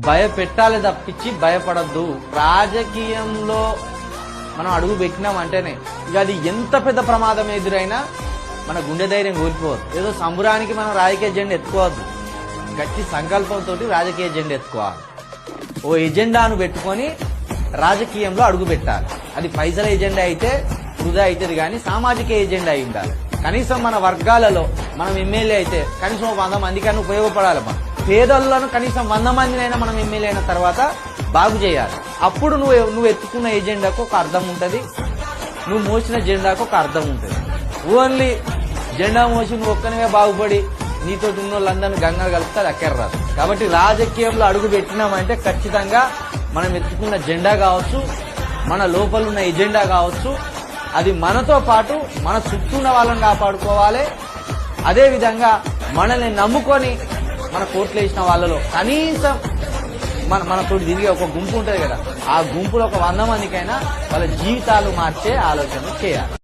భయపెట్టాలి తప్పించి భయపడద్దు. రాజకీయంలో మనం అడుగు పెట్టినామంటేనే ఇక అది ఎంత పెద్ద ప్రమాదం ఎదురైనా మన గుండె ధైర్యం కోల్పోవద్దు. ఏదో సంబరానికి మనం రాజకీయ ఎజెండా ఎత్తుకోవద్దు. గట్టి సంకల్పంతో రాజకీయ ఎజెండా ఎత్తుకోవాలి. ఓ ఎజెండాను పెట్టుకొని రాజకీయంలో అడుగు పెట్టాలి. అది పైసల ఎజెండా అయితే వృధా అవుతుంది, కానీ సామాజిక ఎజెండా అయి ఉండాలి. కనీసం మన వర్గాలలో మనం ఎమ్మెల్యే అయితే కనీసం 100 మందికన్నా ఉపయోగపడాలి. మనం పేదలను కనీసం 100 మందినైనా మనం ఎమ్మెల్యే అయిన తర్వాత బాగు చేయాలి. అప్పుడు నువ్వు ఎత్తుకున్న ఎజెండాకు ఒక అర్థం ఉంటుంది, నువ్వు మోసిన జెండాకు ఒక అర్థం ఉంటుంది. ఓన్లీ జెండా మోసి నువ్వు ఒక్కనివే బాగుపడి నీతోటి ఉన్న వాళ్ళందరినీ గంగలు కలిపితే అది అక్కర్రాదు. కాబట్టి రాజకీయంలో అడుగు పెట్టినామంటే ఖచ్చితంగా మనం ఎత్తుకున్న జెండా కావచ్చు, మన లోపల ఉన్న ఎజెండా కావచ్చు, అది మనతో పాటు మన చుట్టూ ఉన్న వాళ్ళని కాపాడుకోవాలి. అదేవిధంగా మనల్ని నమ్ముకొని మన కోట్లు వేసిన వాళ్ళలో కనీసం మనతో తిరిగే ఒక గుంపు ఉంటుంది కదా, ఆ గుంపులో ఒక 100 మందికైనా వాళ్ళ జీవితాలు మార్చే ఆలోచన చేయాలి.